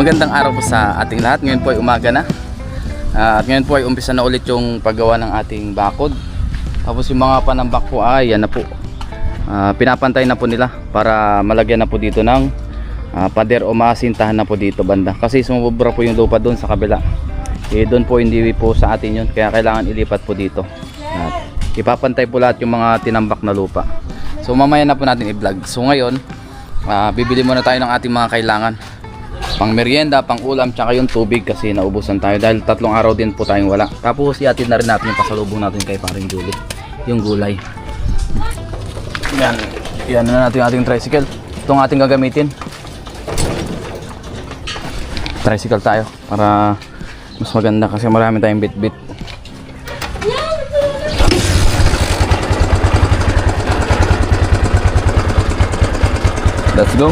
Magandang araw po sa ating lahat. Ngayon po ay umaga na. At ngayon po ay umpisa na ulit yung paggawa ng ating bakod. Tapos yung mga panambak po ay yan na po. Pinapantay na po nila para malagyan na po dito ng pader o masintahan na po dito banda. Kasi sumubra po yung lupa doon sa kabila. Doon po hindi po sa atin yun. Kaya kailangan ilipat po dito. At ipapantay po lahat yung mga tinambak na lupa. So mamaya na po natin i-vlog. So ngayon, bibili muna tayo ng ating mga kailangan. Pang merienda, pang ulam, tsaka yung tubig kasi naubusan tayo dahil 3 araw din po tayong wala. Tapos iatid na rin natin yung pasalubong natin kay paring Julie, yung gulay. Yan na natin yung ating tricycle. Itong ating gagamitin. Tricycle tayo para mas maganda kasi marami tayong bit-bit. Let's go.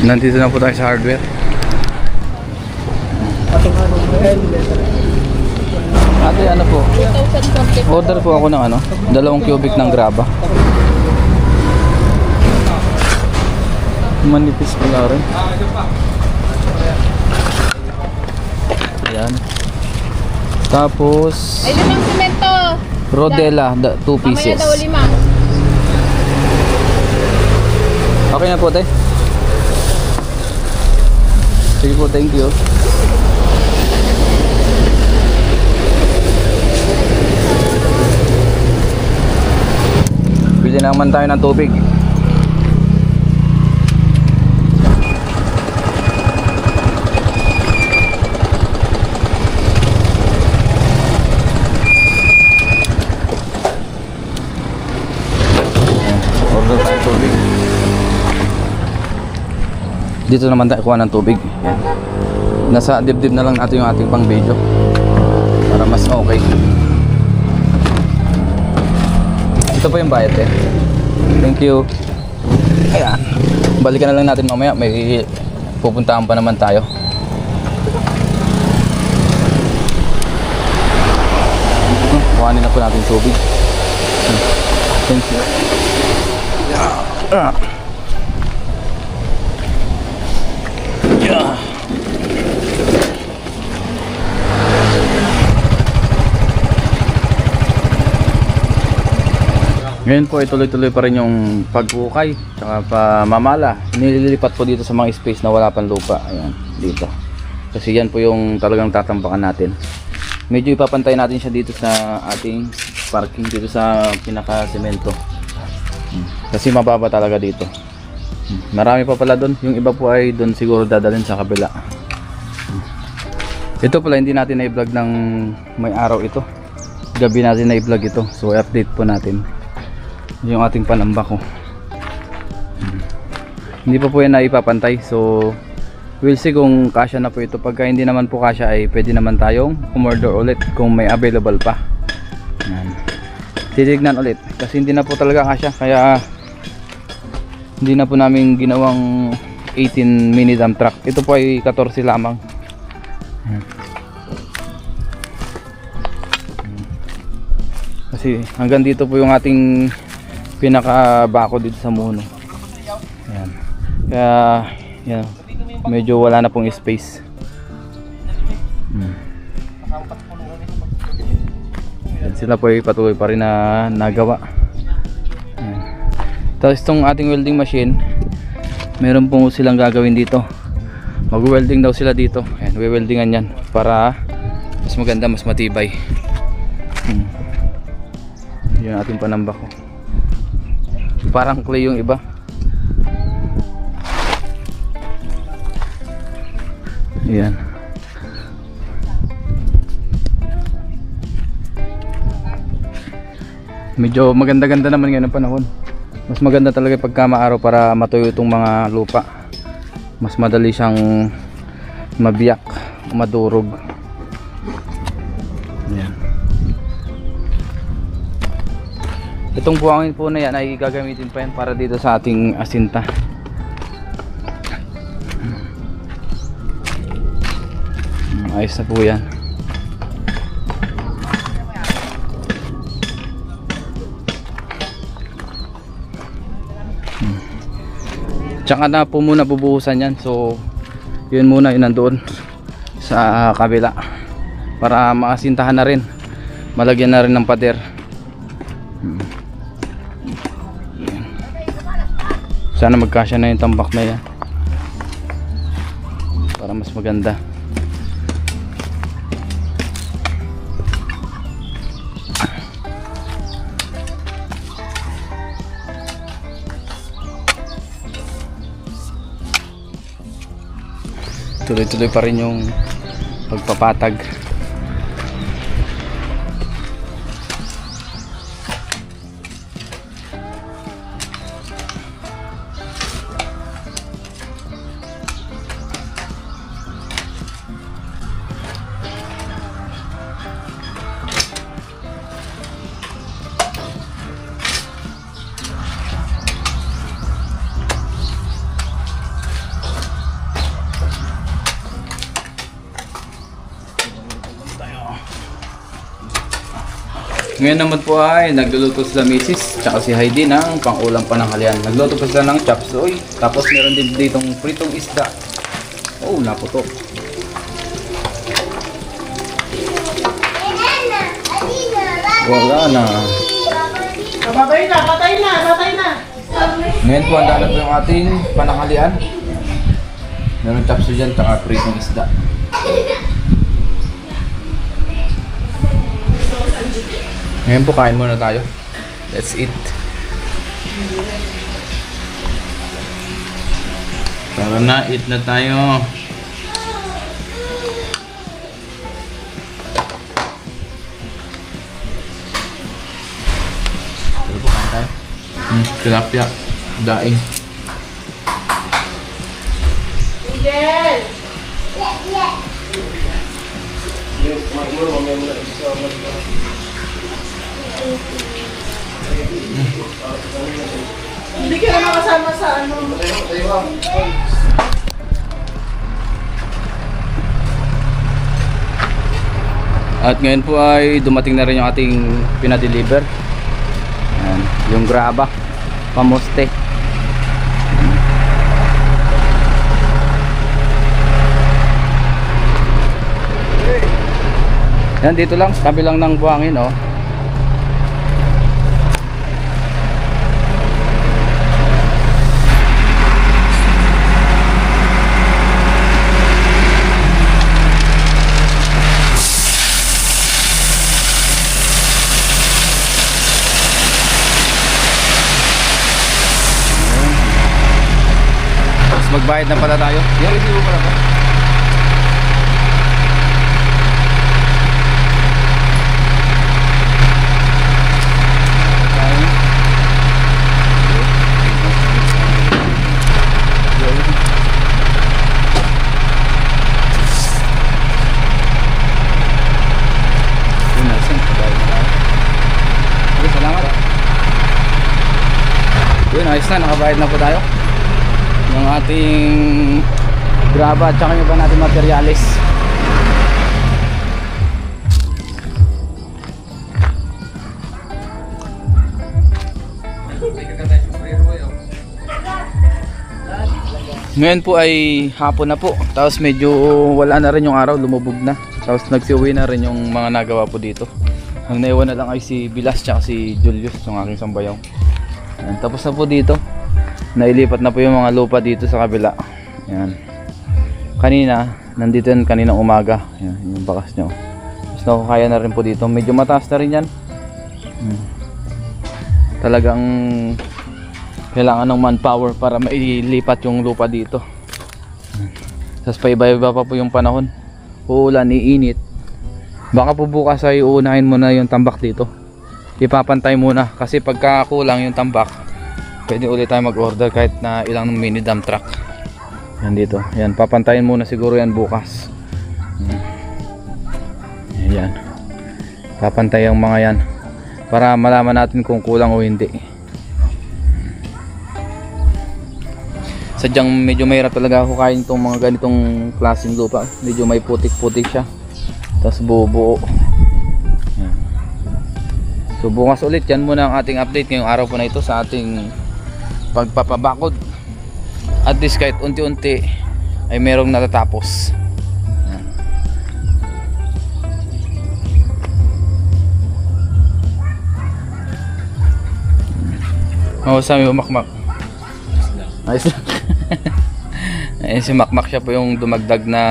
Nandito na po tayo sa hardware. Ate, ano po? Order po ako ng 2 cubic ng graba. Manipis pala rin. Ayan. Tapos ay, limang semento. Rodela, 2 pieces. Mamaya daw 5. Okay na po, te. Sige po, thank you. Bili naman tayo ng tubig. Order tayo tubig. Dito naman tayo kuha ng tubig. Yan. Nasa dibdib na lang natin yung ating pang video para mas okay. Ito po yung bayad eh. Thank you. Ayan. Balikan na lang natin mamaya. May pupuntahan pa naman tayo. Kuhanin na po natin tubig. Thank you. Yeah. Ngayon po ay tuloy-tuloy pa rin yung pagkukay tsaka pamamala. Nililipat po dito sa mga space na wala pang lupa. Ayan, dito. Kasi yan po yung talagang tatambakan natin. Medyo ipapantay natin siya dito sa ating parking, dito sa pinaka-semento. Kasi mababa talaga dito. Marami pa pala doon. Yung iba po ay doon siguro dadalhin sa kabila. Ito pala hindi natin na-vlog ng may araw ito. Gabi natin na-vlog ito. So i-update po natin yung ating panambak ko. Hindi pa po yan na ipapantay. So we'll see kung kasya na po ito. Pagka hindi naman po kasya ay pwede naman tayong umorder ulit kung may available pa. Yan. Titignan ulit kasi hindi na po talaga kasya. Kaya hindi na po namin ginawang 18 mini dump truck. Ito po ay 14 lamang. Kasi hanggang dito po yung ating pinaka-bako dito sa muno. Ayan. Kaya yan, medyo wala na pong space. Yan, sila po ay patuloy pa rin na nagawa. Ayan. Tapos itong ating welding machine, meron po silang gagawin dito. Mag-welding daw sila dito. Ayan, we-weldingan yan para mas maganda, mas matibay. Yun ating panambak ko. Parang clay yung iba. Ayan. Medyo maganda-ganda naman ngayon ang panahon. Mas maganda talaga pagka maaraw para matuyo itong mga lupa. Mas madali siyang mabiyak, madurog. Ayan. Itong buhangin po na yan ay gagamitin pa yan para dito sa ating asinta. Ayos na po yan. Tsaka na po muna bubuhusan yan. So yun muna, yun nandoon sa kabila para maasintahan na rin, malagyan na rin ng pader. Sana magkasya na yung tambak na yan para mas maganda. Tuloy-tuloy pa rin yung pagpapatag. Ngayon naman po ay nagluluto sila misis tsaka si Heidi ng pang-ulam pananghalian. Nagluto pa sila ng chop suey. Tapos meron din ditong pritong isda. Oh, naputok. Wala na. Patay na, patay na, patay na. Ngayon po ang dalat po yung ating pananghalian. Meron chop suey dyan tsaka pritong isda. Ngayon po kain muna tayo. Let's eat. Tara na, eat na tayo. Tara po, kain tayo. Tilapia, daing. Miguel! Hindi ka naman kasama sa ano. At ngayon po ay dumating na rin yung ating pinadeliver. Ayan, yung graba, pamoste. Yan, dito lang, tabi lang ng buhangin, oh. Tapos magbayad na pala tayo. Yung review pala ba? Yun, ayos na, nakabayad na po tayo ng ating graba at saka yung pa natin materialis. Ngayon po ay hapon na po, tapos medyo wala na rin yung araw, lumubog na, tapos nagsiuwi na rin yung mga nagawa po dito. Ang naiwan na lang ay si Bilas at si Julius, yung aking sambayaw. Ayan, tapos na po dito, nailipat na po yung mga lupa dito sa kabila. Ayan. Kanina, nandito yan kaninang umaga. Ayan, yung bakas nyo. Tapos nakukaya na rin po dito, medyo mataas na rin yan. Talagang kailangan ng manpower para mailipat yung lupa dito. Tapos paiba-iba pa po yung panahon, uulan, iinit. Baka po bukas ay uunahin mo na yung tambak dito, ipapantay muna kasi pagka kulang yung tambak pwede ulit tayo mag-order kahit na ilang mini dump truck. Yan dito, yan, papantayin muna siguro yan bukas. Yan, papantay ang mga yan para malaman natin kung kulang o hindi. Sadyang medyo mahirap talaga ako kain itong mga ganitong klaseng lupa. Medyo may putik-putik siya, tapos buo-buo. Yan. So bukas ulit, yan muna ang ating update ngayong araw po na ito sa ating pagpapabakod. At least kahit unti-unti ay merong natatapos. Yan. Sabi mo Makmak. Ayos lang. Ayun si Makmak, siya po yung dumagdag na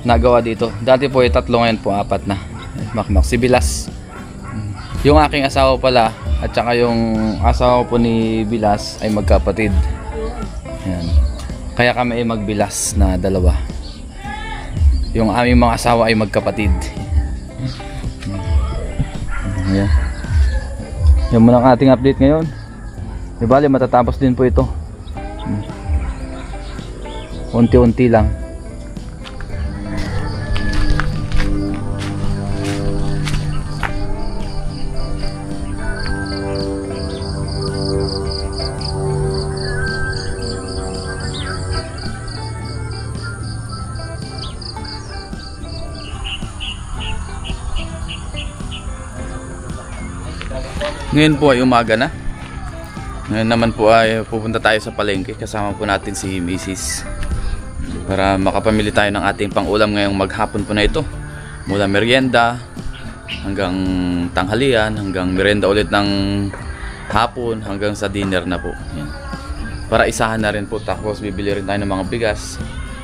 nagawa dito. Dati po ay 3, ngayon po 4 na. Makmak, si Bilas. Yung aking asawa pala at saka yung asawa po ni Bilas ay magkapatid. Yan. Kaya kami ay magbilas na 2. Yung aming mga asawa ay magkapatid. Yan. Yan muna ang ating update ngayon. Di bali, matatapos din po ito. Unti-unti lang. Ngayon po ay umaga na. Ngayon naman po ay pupunta tayo sa palengke. Kasama po natin si Mrs. para makapamili tayo ng ating pang-ulam ngayong maghapon po na ito. Mula merienda hanggang tanghalian, hanggang merienda ulit ng hapon, hanggang sa dinner na po. Yan. Para isahan na rin po, tapos bibili rin tayo ng mga bigas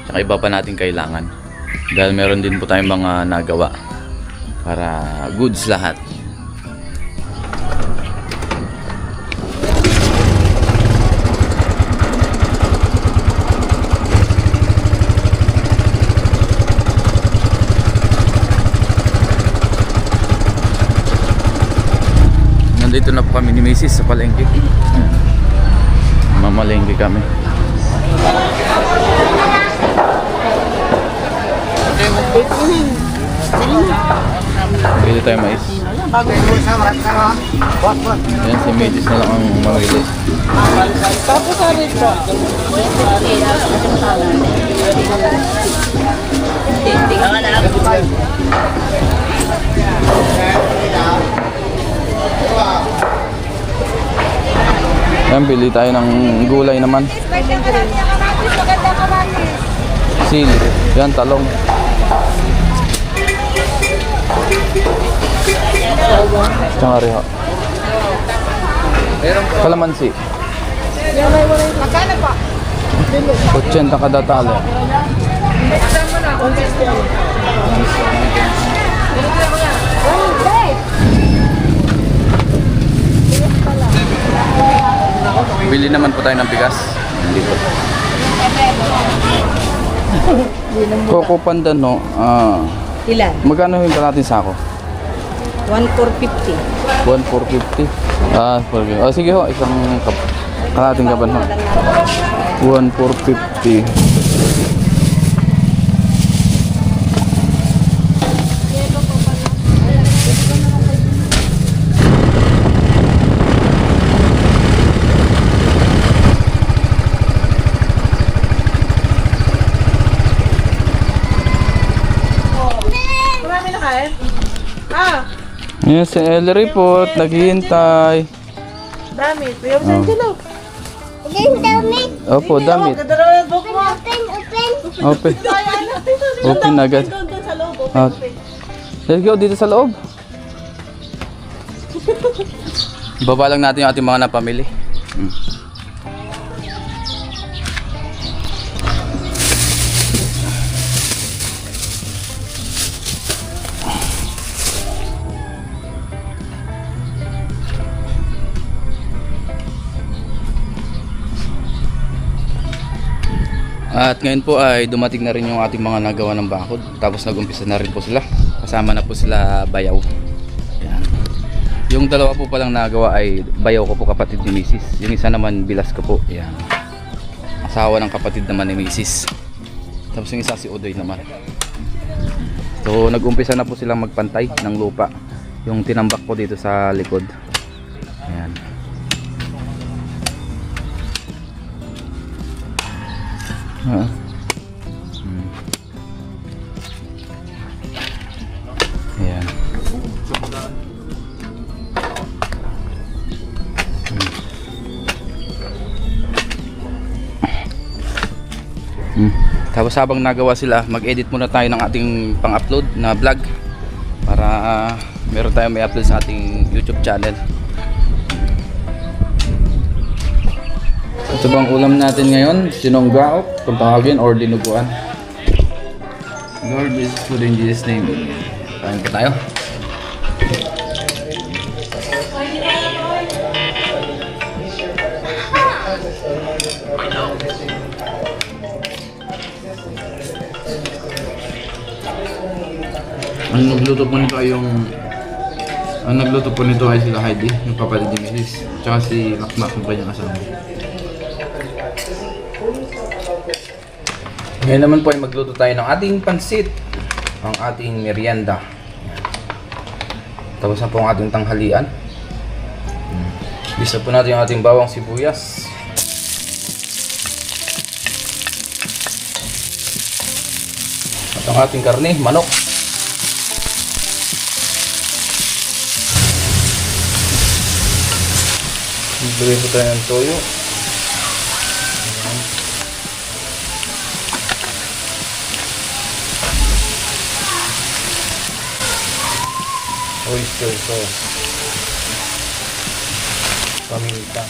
at iba pa natin kailangan. Dahil meron din po tayong mga nagawa para goods lahat. Dito na po kami ni Mrs. sa palengke. Mamalengke kami. Bili tayo mais. Yan, si Mrs. na lang ang mamili. Tapos ano ito? Yan, bili tayo ng gulay naman. Sili. Yan, talong. Tsaka riho. Kalamansi. Magkano pa? 80 kada talo. Bili naman po tayo ng bigas. Dito. Coco Pandan, no? Ilan? Magkano yung natin sako? 1,450. 1,450. Oh, sige ho, isang kalating kaban ho. 1,450. Marami na kain? Ah, Yes, si Ellery po, naghihintay. dami. Pwede mo sa dilaw. Opo, damit. Ganda naman ang book mo. Open. Open agad. Doon sa loob. Ah, let's go dito sa loob. Baba lang natin yung ating mga napamili. At ngayon po ay dumating na rin yung ating mga nagawa ng bakod. Tapos nag-umpisa na rin po sila. Kasama na po sila bayaw. Yan. Yung dalawa po palang nagawa ay bayaw ko po, kapatid ni Mrs. Yung isa naman bilas ko po. Yan. Asawa ng kapatid naman ni Mrs. Tapos yung isa si Odoy naman. So nag-umpisa na po silang magpantay ng lupa. yung tinambak ko dito sa likod. Ayan. Ayan. Tapos habang nagawa sila, mag-edit muna tayo ng ating pang-upload na vlog para meron tayong may upload sa ating YouTube channel. Ito bang ulam natin ngayon? Sinonggaok, kung tawagin, or dinuguan? Lord, this is food in Jesus' name. Kain pa tayo. Ang nagluto po nito ay sila Heidi, yung kapatid ni Mrs. Tsaka si Makmak, yung kanyang asawa. Ngayon naman po ay magluto tayo ng ating pansit, ang ating merienda. Tapos na po ang ating tanghalian. Bisa po natin yung ating bawang sibuyas. At ang ating karne, manok. Maglagay po tayo ng toyo. Oyster sauce. Paminta.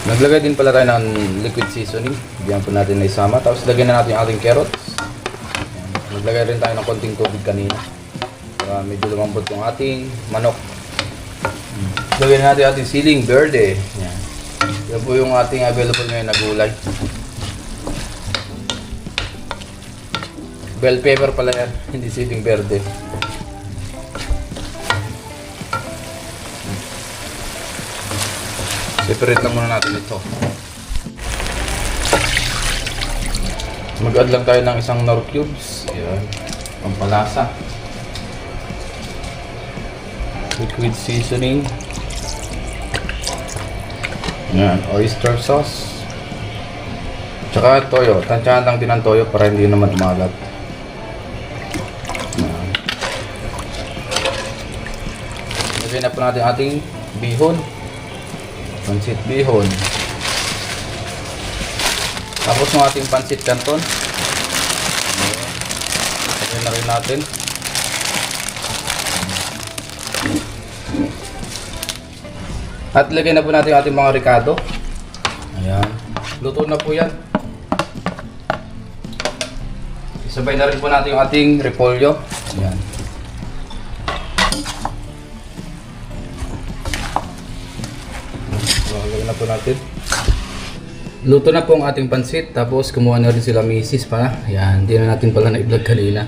Naglagay din pala tayo ng liquid seasoning. Diyan po natin na isama. Tapos lagyan na natin yung ating carrots. Naglagay rin tayo ng konting tubig kanina para medyo lumambot yung ating manok. Lagyan natin yung ating siling verde. Yan. Yan po yung ating available ngayon na gulay. Bell pepper pala yan, hindi siling verde. Separate lang muna natin ito. Mag-add lang tayo ng isang Knorr cubes. Ayan. Pampalasa. Liquid seasoning. Ayan. Oyster sauce. Tsaka toyo. Tansyahan lang din ang toyo para hindi naman umagat. Ayan. Lagyan na po natin ating bihon. Pansit bihon. Tapos yung ating pansit canton. Lagyan na rin natin. At lagyan na po natin yung ating mga ricado. Ayan. Luto na po yan. Isabay na rin po natin yung ating repolyo. Ayan. Lagyan na po natin. Luto na po ang ating pansit, tapos kumuha na rin sila misis pa. Ayan, hindi na natin pala na-vlog kanina.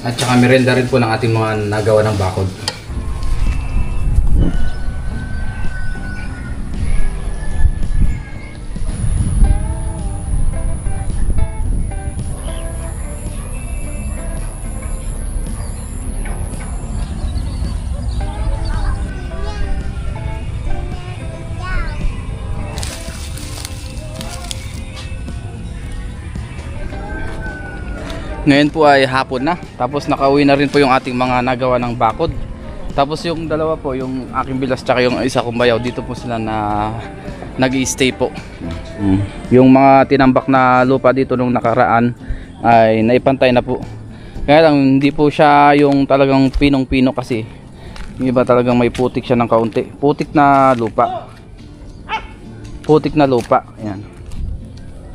At saka merenda rin po ng ating mga nagawa ng bakod. Ngayon po ay hapon na. Tapos nakauwi na rin po yung ating mga nagawa ng bakod. Tapos yung dalawa po, yung aking bilas tsaka yung isa kong bayaw, dito po sila na nag-i-stay po. Yung mga tinambak na lupa dito nung nakaraan ay naipantay na po. Kaya lang hindi po siya yung talagang pinong-pino kasi. Yung iba talagang may putik siya ng kaunti. Putik na lupa. Putik na lupa. Ayan.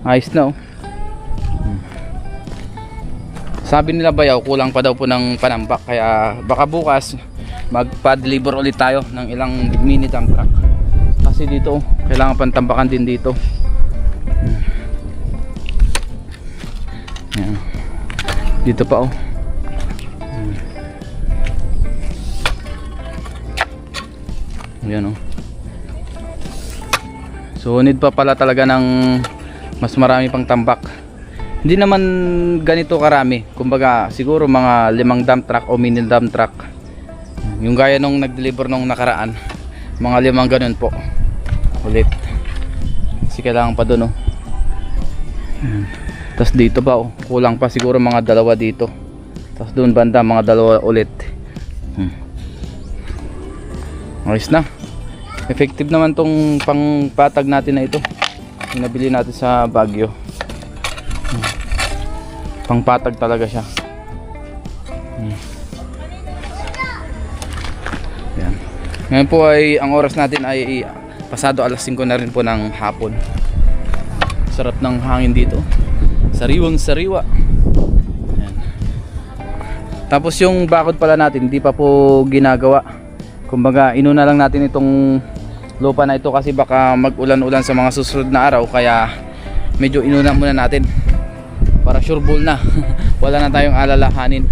Ayos na oh. Sabi nila bayaw, kulang pa daw po ng panambak, kaya baka bukas magpa-deliver ulit tayo ng ilang mini dump truck. Kasi dito, kailangan pantambakan din dito. Yan. Dito pa oh. Yan oh. So need pa pala talaga ng mas marami pang tambak. Hindi naman ganito karami. Kumbaga siguro mga 5 dump truck o mini dump truck. Yung gaya nung nag-deliver nung nakaraan. Mga 5 ganun po. Ulit. Kasi kailangan pa doon, oh. Tapos dito pa, oh. Kulang pa siguro mga 2 dito. Tapos doon banda mga 2 ulit. Ayos na. Effective naman tong pangpatag natin na ito. Yung nabili natin sa Baguio. Pangpatag talaga siya. Yan. Ngayon po ay ang oras natin ay pasado alas 5 na rin po ng hapon. Sarap ng hangin dito. Sariwang sariwa. Yan. Tapos yung bakod pala natin hindi pa po ginagawa. Kumbaga inuna lang natin itong lupa na ito kasi baka mag-ulan-ulan sa mga susunod na araw, kaya medyo inuna muna natin para sure ball na. Wala na tayong alalahanin.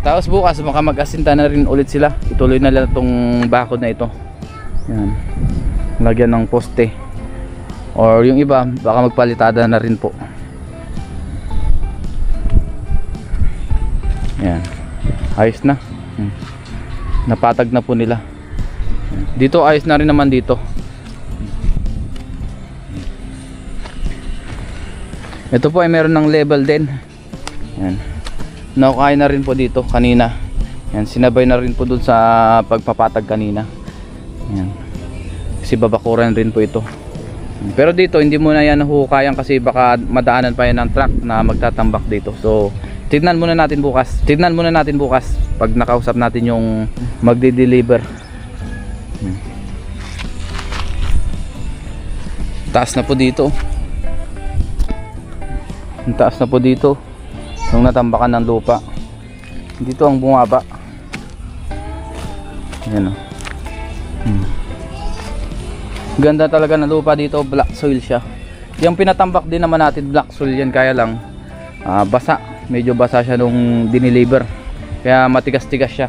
Tapos bukas baka mag-asinta na rin ulit sila. Ituloy na lang itong bakod na ito. Yan. Lagyan ng poste. Or yung iba baka magpalitada na rin po. Yan. Ayos na. Napatag na po nila. Dito ayos na rin naman dito. Ito po ay meron ng level din. Yan. Nakukaya na rin po dito kanina. Yan, sinabay na rin po dun sa pagpapatag kanina. Yan. Kasi babakuran rin po ito. Pero dito hindi mo na yan nahuhukayan kasi baka madaanan pa yan ng truck na magtatambak dito. So tignan muna natin bukas. Tignan muna natin bukas pag nakausap natin yung magde-deliver. Taas na po dito. Ang taas na po dito nung natambakan ng lupa. Dito ang bumaba. Ayan, oh. Ganda talaga ng lupa dito. Black soil siya. Yung pinatambak din naman natin black soil yan, kaya lang basa. Medyo basa siya nung dineliver, kaya matigas-tigas siya.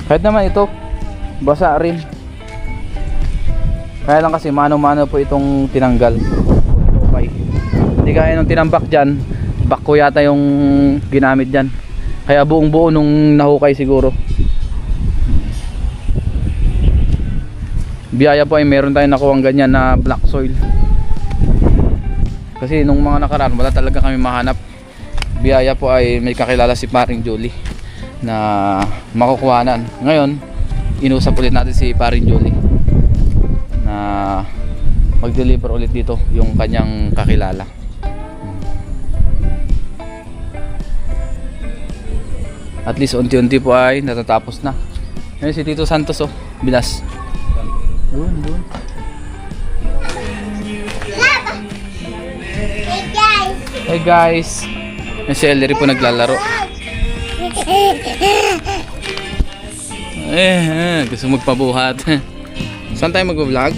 Kahit naman ito basa rin, kaya lang kasi mano-mano po itong tinanggal. Okay. Hindi kaya nung tinambak dyan, bako yata yung ginamit dyan, kaya buong buo nung nahukay siguro. Biyaya po ay meron tayong nakuwang ganyan na black soil. Kasi nung mga nakaraan wala talaga kami mahanap. Biyaya po ay may kakilala si Paring Julie na makukuhanan. Ngayon inusap ulit natin si Paring Julie na mag-deliver ulit dito yung kanyang kakilala. At least unti-unti po ay natatapos na. Ngayon si Tito Santos, oh, bilas. Doon. Hey guys, si Ellery po naglalaro. Gusto magpabuhat. Saan tayo mag-vlog?